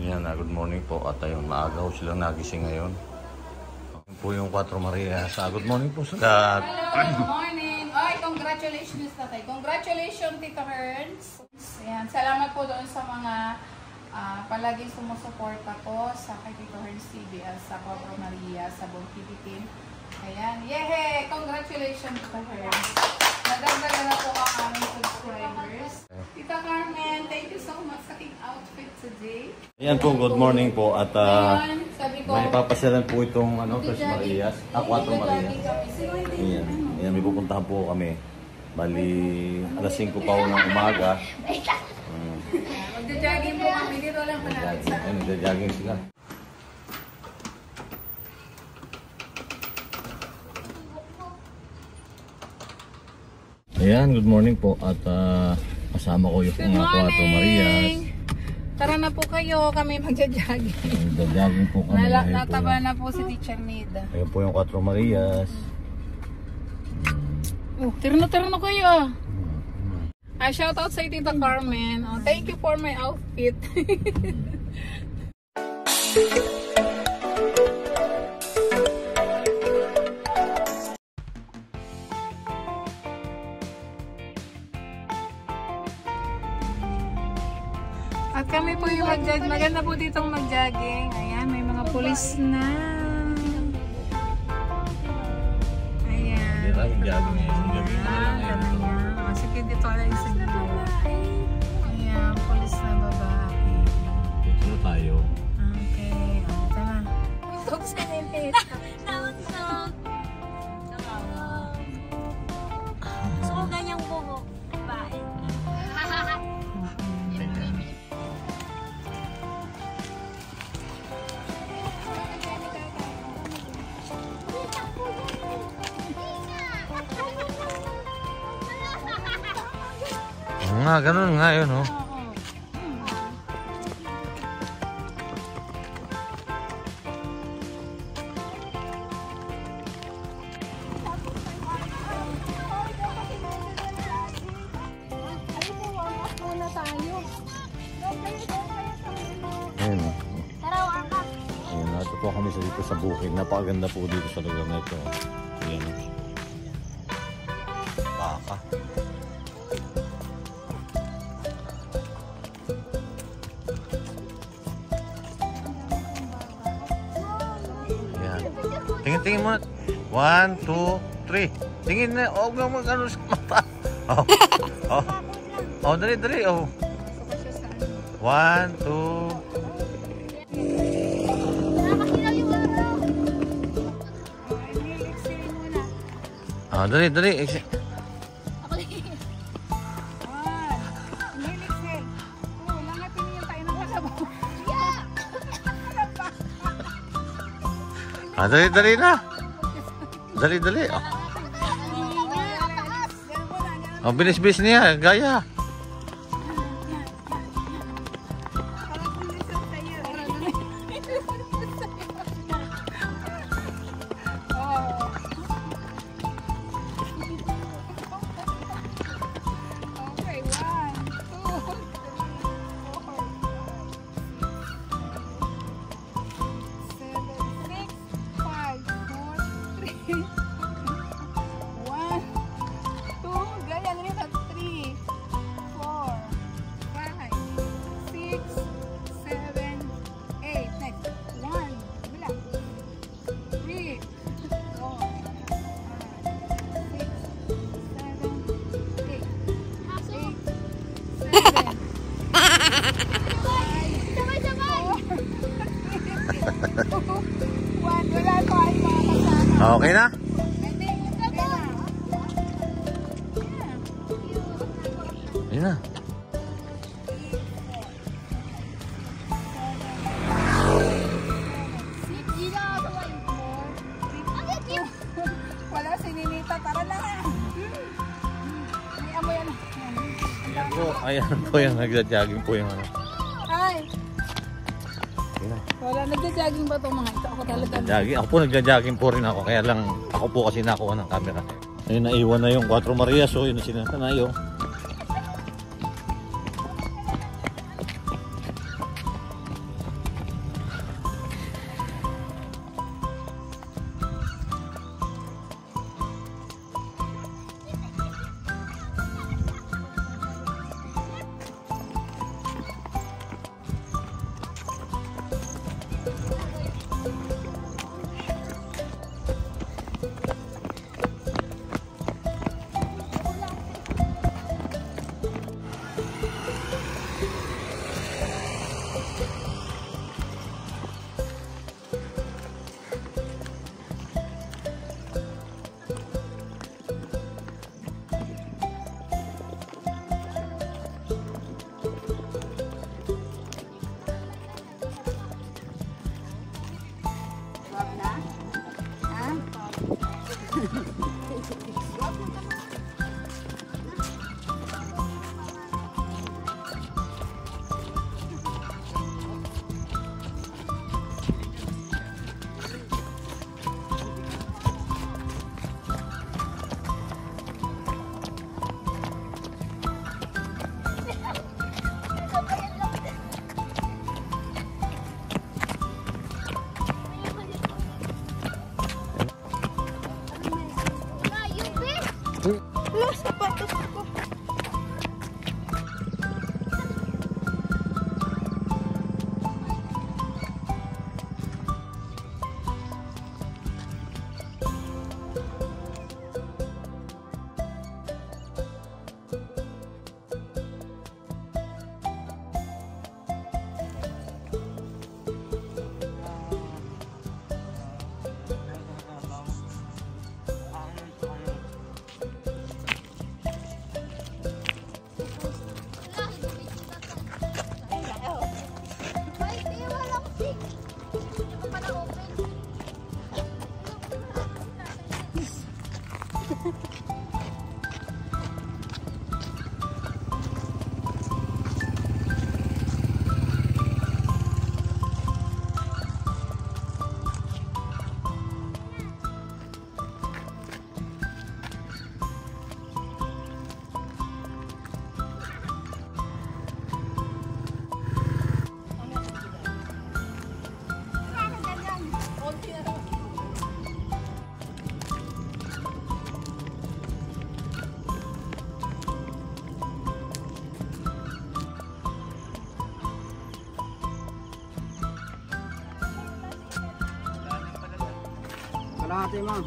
Yan, good morning po. At ayun, maaga ho silang nagising ngayon. Ayun po yung 4 Maria. Good morning po sa Hello, good morning. Ay, congratulations tatay. Congratulations, Tita Herns. Ayan, salamat po doon sa mga palaging sumusuporta po sa kay Tito Herns TV sa 4 Maria, sa buong TV team. Ayan, yehey! Congratulations, Tita Herns. Nagagala na po ang aming subscribers. Tita Carmen, thank you so much sa king outfit today. Ayan po, good morning po. At sabi ko, may papasyalan po itong 4 Marias. 4 Marias. Ayan, ayan, may pupuntahan po kami. Bali, alas 5 pa ng umaga. Magja-jogging po kami. Dito lang malapit sa ayan, magja-jogging sila. Ayan, good morning po. At kasama ko yung mga 4 Marias. Tara na po kayo, kami magja-jogging. Magja-jogging po kami. Nataba na po si Teacher Nida. Ayan po yung 4 Marias. Tara na kayo. Shout out sa Tita Carmen. Thank you for my outfit. At kami po yung mag-jogging. Maganda po ditong mag-jogging. Ayan, may mga pulis na. Ayan. Hindi lang jogging ngayon. Jogging na lang ngayon. Sige, dito lang sa dito. Ayan, pulis na babae. Dito na tayo. Okay, ito na. Tugs ka na yung pet. Naunsog. Gusto ko ganyang buhok. Bye. Nga, ganun nga yun, oh. Ayun, oh. Ayun, nato po kami dito sa bukid. Napakaganda po dito sa lugar na ito. Ayan, oh. Baka. Tingin mo. 1, 2, 3. Tingin na. Huwag na mag-ano sa mata. Dali. 1, 2. Dali. Dali na. Dali. Bilis niya. Gaya. Okay na? Ayun na. Wala si Ninita, tara na. May amoy yan. Ayan po yung nagja-jogging po yung ano. Ay. Wala, nagja-jogging ba itong mga ito? Ako talaga. Ako po nagja-jogging po rin ako. Kaya lang ako po kasi nakuha ng camera. Ayun, naiwan na yung 4 Maria. So yun na sinatanayo. Kalahati, ma'am.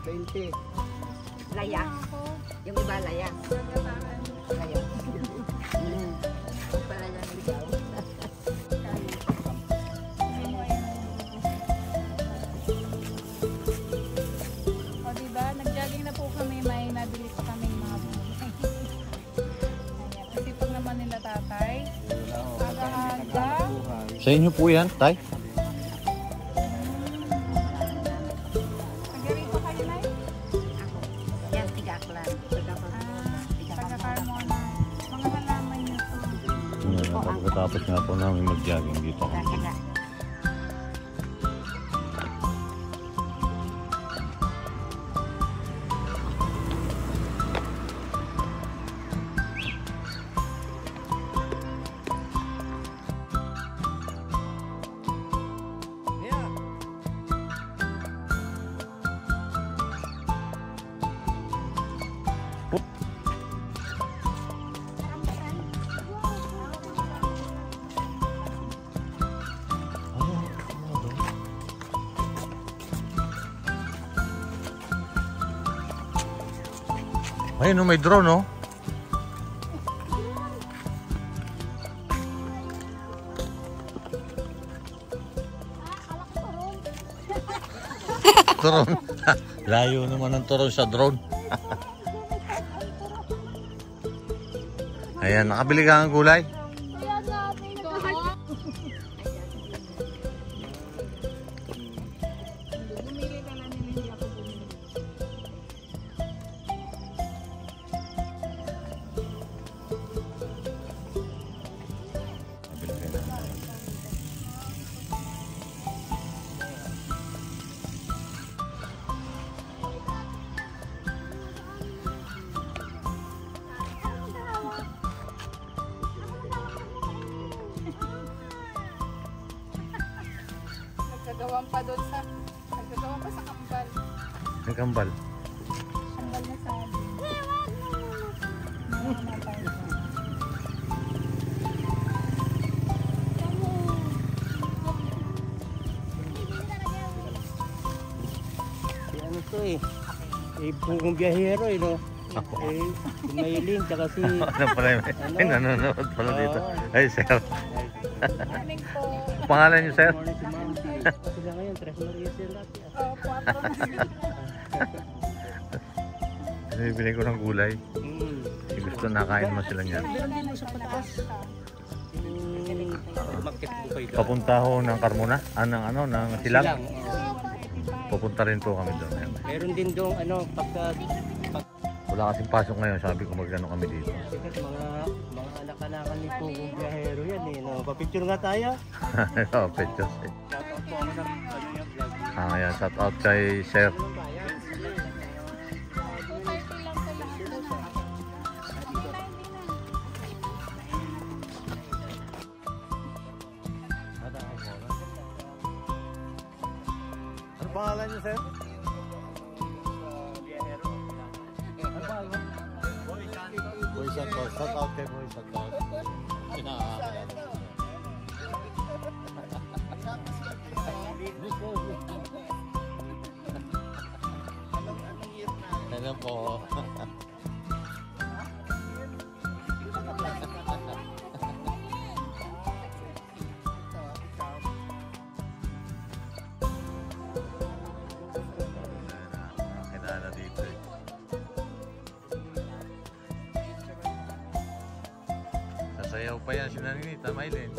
20. Laya. Yung iba laya. Laya. Pala yan ikaw. O diba, nag-jogging na po kami, may nabili pa kaming mga buhay. Ayan, kasi pag naman nila tatay, aga-aga. Sa inyo po yan, Tay? Taga-rito kayo, Nay? Ako. Yan, Tigaklan. Taga-Carmona. Mga halaman niyo po. Yan, pagkatapos nga po namin mag-jogging dito kami. Taga. Ayun, may drone, no? Turon. Layo naman ang turon sa drone. Ayan, nakabili ka ng gulay? Bumili ka namin, hindi ako bumili. Nakabili ka na. Nagkagawan pa doon sa, nagkagawan pa sa kambal. May kambal. Kambal na sabi. Namamatay. Si ano to eh. Eh, pungong biyahero eh, no? Eh, si Maylin, tsaka si... Ano pala yun? Ay, nanonood pala dito. Ay, sir. Morning po. Pangalan niyo, sir? Morning si Ma'am. Sila ngayon, Tres Marias yan dati. Oh, 4 na sila. Bibili ko ng gulay. Si gusto nakain naman sila niyan. Meron din sa pataas. Market po kayo doon. Papunta ho ng Carmona? Ng Silang? Silang. Pupunta rin po kami doon. Meron din doon, ano, pagka... Wala kasing pasok ngayon, sabi ko magano kami dito. Sikat, mga anak-anakan ni Pugong Biyahero yan eh, no? Papicture nga tayo. Oh, pechos eh. Shoutout po ako ng ano yung vlog. Ayan, shout out kay Sir. 230 lang po lahat doon. Ano pangalan niyo, Sir? Biyahero. Ano pangalan shout out kay Boy, shout out. Ano po? Nakakilala dito eh. Sasayaw pa yan si Naninita, Maylin.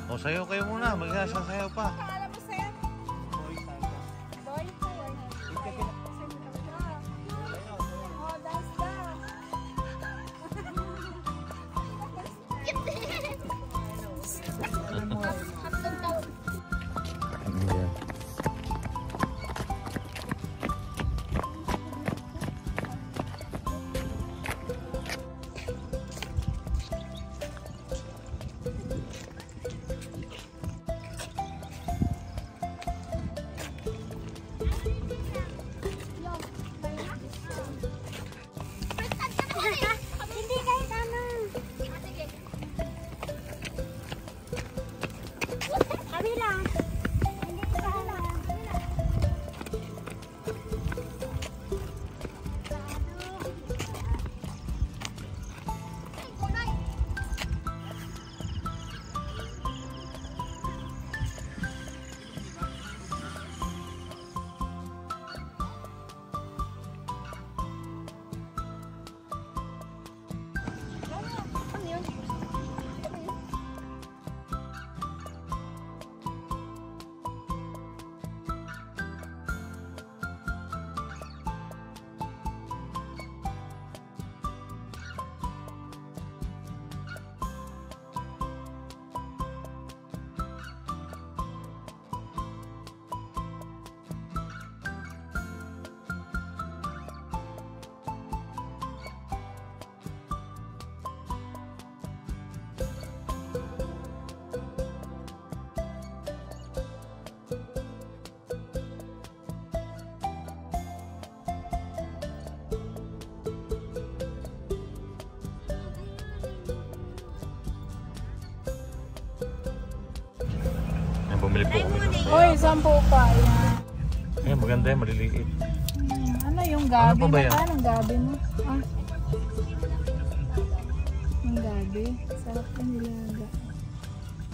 O, sayaw kayo muna. Magsasayaw pa. Alam mo sa'yo? Boy? Oh, dance down. Hindi kahit ano. Kabila. Hindi kabila. Bumili po kami ng Hoy, 10 pa. Ayan. Ayan, maganda yan, maliliit. Ano yung gabi? Ano pa ba yan? Anong gabi mo? Ah. Yung gabi. Sarap yung nilaga.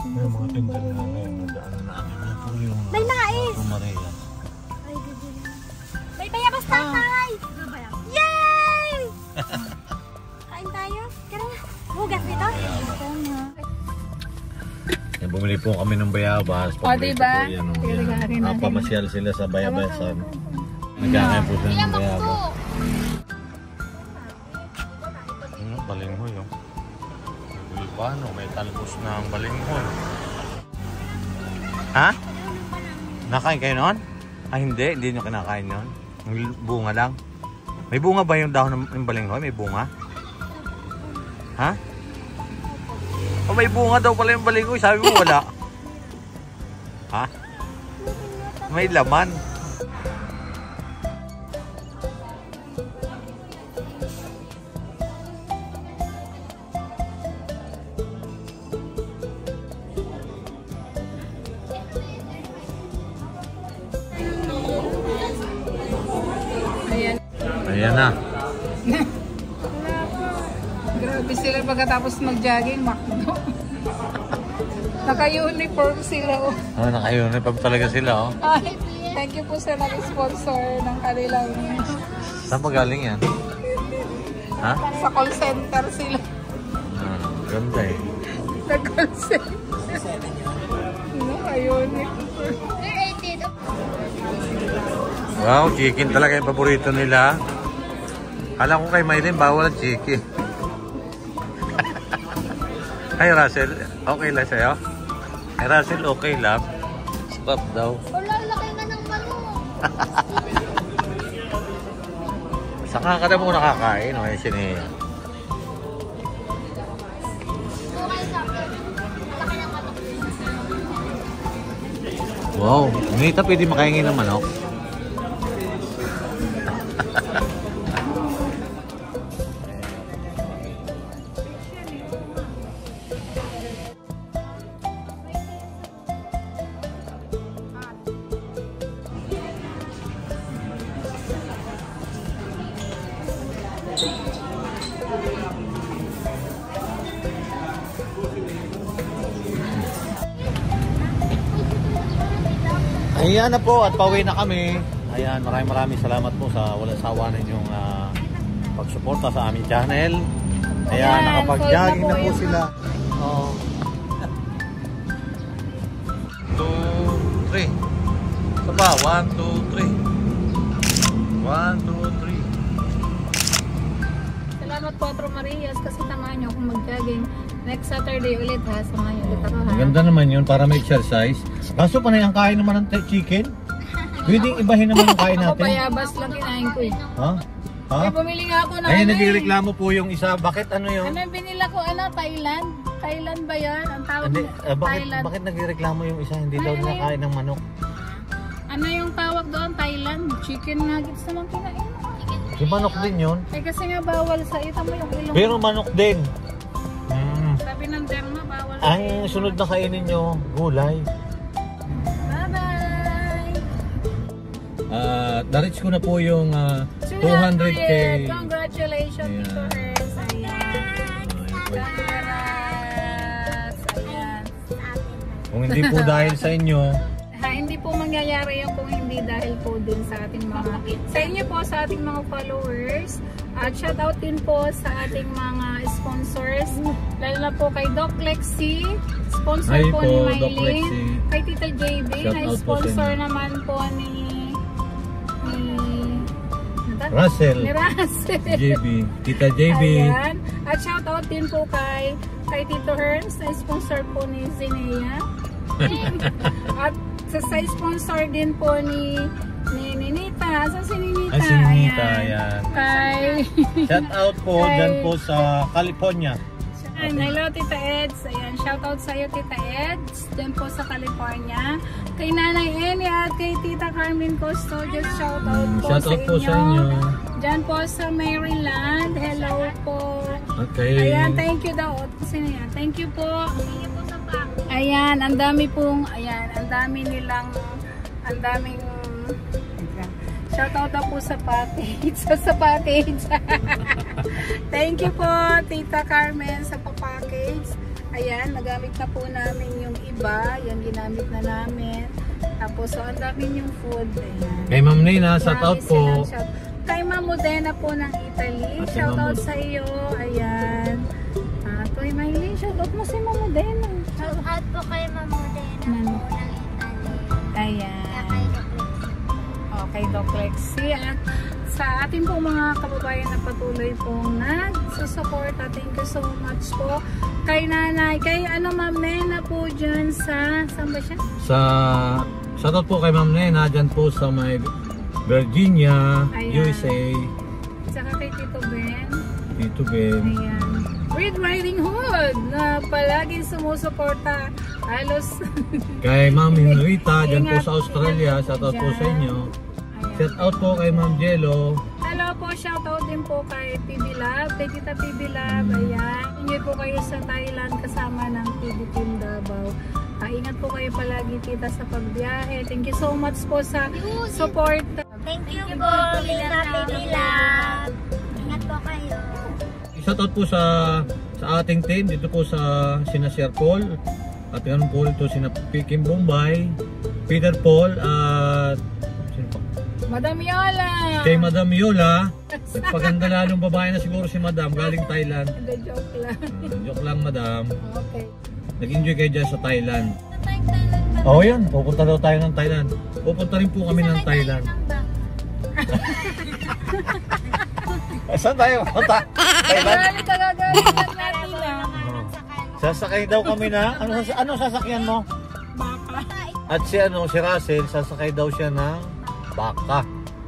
May mga tindahan na ngayon, nadaan na namin. Puro yung May nais! Maria. Ay, gagawin. May bayabas tatay! Yay! Kain tayo? Tara na. Hugas dito? Tama. Yan, bumili po kami ng bayabas. O, diba? Po yan, Pagkakain natin. pamasyal sila sa bayabasan. Nagkakain po sila ng bayabas. Balinghoy, oh. Paano? May talbos na ang balinghoy. Ha? Nakain kayo noon? Ah, hindi. Hindi nyo kinakain noon. Yung bunga lang. May bunga ba yung dahon ng balinghoy? May bunga? Ha? Oh, may bunga daw pala yung balinghoy. Sabi mo wala. Ha? May laman. Ayan. Ayan na. Grabe sila pagkatapos mag-jogging, makdo. Naka-uniform sila. Oh. Oh, naka-uniform talaga sila, oh. Ay, thank you po sa nag-sponsor ng kanilang Saan pa galing yan? Ha? sa call center sila. Ah. Ganda eh. Nag-consent. No, ayun. Wow, chicken talaga yung paborito nila. Alam ko kay Maylin, bawal ang chicken. Ay, Russell, okay lang sa'yo? Ay, Russell, okay lang. Stop daw. Wala, laki nga ng manok. Saka ka na mo nakakain, o, si Nia. Okay sa akin. Laki ng manok. Wow, Nita, pwede makaingin ng manok. Ayan na po at pauwi na kami. Ayan, maraming salamat po sa walang sawa ninyong pagsuporta sa aming channel. Ayan, Ayan, nakapag-jogging full na na po po yung sila. Oh. 2, 3. Ito ba? 1, 2, 3. 1, 2, 3. Salamat po, Atro Marias, kasi tamahan niyo akong mag-jogging. Next Saturday ulit ha, samahan niyo ulit ako ha. Maganda naman yun para may exercise. Kaso panay ang kain naman ng chicken. Pwedeng ibahin naman ang kain Ako natin. payabas lang kinain ko eh. Ha? Ha? Ay, bumili nga ako na Ay, ano eh. nagreklamo po yung isa. Bakit ano yun? Ano yung binila ko? Ano? Thailand? Thailand ba yan? Ang tawag Hindi, niya? Thailand. bakit nagreklamo yung isa? Hindi Ay, daw ano nakain ng manok. Ano yung tawag doon? Thailand? Chicken nuggets naman kinain. Yung manok din yun. Eh kasi nga bawal sa ito mo yung ilong. Pero manok din. Sabi ng derma, bawal. Ang sunod na kainin nyo, gulay. Bye-bye! Na-reach ko na po yung 200k. Congratulations, Ayan. Tito Ernst. Ayan. Congrats. Ayan. Kung hindi po dahil sa inyo, Hindi po mangyayari yung kung hindi dahil po din sa ating mga sa inyo po, sa ating mga followers. At shout out din po sa ating mga sponsors, lalo na po kay Doc Lexi, sponsor Hi po po, ni Doc Maylin, Lexi. kay Tita JB, Shout na out po sa sponsor inyo. naman po ni Russell, Russell. JB, Tita JB. Ayan. At shout out din po kay Tito Herms, na sponsor po ni Zinea. At sa sponsor din po ni Ninita. Sa si Ninita. Ay, si Ninita, ayan. Kay Shout out po Kay- dyan po sa California. Ayan, hello Tita Eds. Ayan, shout out sa iyo Tita Eds. Dyan po sa California. Kay Nanay Eni at kay Tita Carmen Custodios. Shout out po, Shout out po sa inyo. Dyan po sa Maryland. Hello po. Okay. Ayan, thank you daw. Sino yan? Thank you po. Ayan, ang dami pong, ayan, ang dami nilang, ang daming, shoutout daw po sa package. sa package. Thank you po, Tita Carmen, sa package. Ayan, nagamit na po namin yung iba. Yan, ginamit na namin. Tapos, so, ang dami yung food. Ayan. Kay Ma'am Nina, shout out Marami po. silang shout- Kay Ma'am Modena po ng Italy. At si Shoutout Ma'am sa iyo. Ayan. Kay Maylin, shoutout mo si Ma'am Modena. Shoutout po kay Mamudena po ng Italy. Ayan. Kay Doc Okay, Doc Lexi. At sa ating pong mga kababayan na patuloy pong nagsusuporta, thank you so much po. Kay Nanay, kay Ma'am Nena po dyan sa, saan ba siya? Shout out po kay Ma'am Nena, dyan po sa may Virginia, Ayan. USA. Tsaka kay Tito Ben. Tito Ben. Ayan. Red Riding Hood na palaging sumusuporta. Halos Kay Ma'am Henrita, dyan po Ingat, sa Australia. ingat Shout out po dyan. sa inyo. Ayan. Shout out po kay Ma'am Jello. Hello po, shoutout din po kay PB Lab, kay Tita PB Lab, ayan. Enjoy po kayo sa Thailand kasama ng PB Team Davao. Ingat po kayo palagi tita sa pagbiyahe. Thank you so much po sa support. Thank you po, Tita Pipila. Ingat po kayo. Shout out po sa ating team dito po sa sina Sir Paul at ganun po ito sina Kim Bombay, Peter Paul at sino pa? Madam Yola! Kay Madam Yola, nagpaganda lalong babae na siguro si Madam, galing Thailand. Hindi, joke lang. Joke lang, Madam. Okay. Nag-enjoy kayo dyan sa Thailand. Oo, yan. Pupunta daw tayo ng Thailand. Pupunta rin po kami ng Thailand. Saan tayo? Punta? Thailand? Galing ka gagaling lang natin lang. Sasakay daw kami na, ano sasakyan mo? Baka. At si Russell, sasakay daw siya ng baka.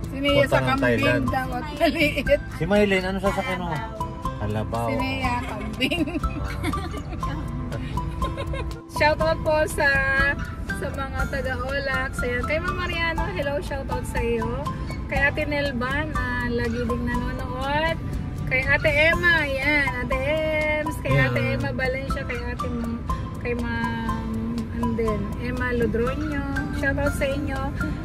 Sineya Punta sa ng kambing Thailand. daw at maliit. Si Maylene, ano sasakyan mo? Kalabaw. Sineya, kambing. Shoutout po sa mga taga-Olax. Ayan. Kay Ma'am Mariano, hello, shoutout sa iyo. Kay Ate Nelva na lagi ding nanonood. Kay Ate Emma, ayan, Ate Ems, kay Ate Emma Valencia, kay Ma'am Anden, Emma Lodronio. Shoutout sa inyo.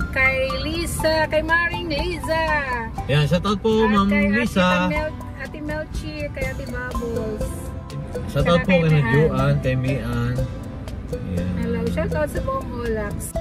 Kay Lisa, kay Maring Liza. Yan, shoutout po, At Ma'am kay Lisa. Ate Melchi, kay Ate Bubbles. Shoutout po kay Juan, kay Mian. Yan. Hello, shoutout sa buong Olax.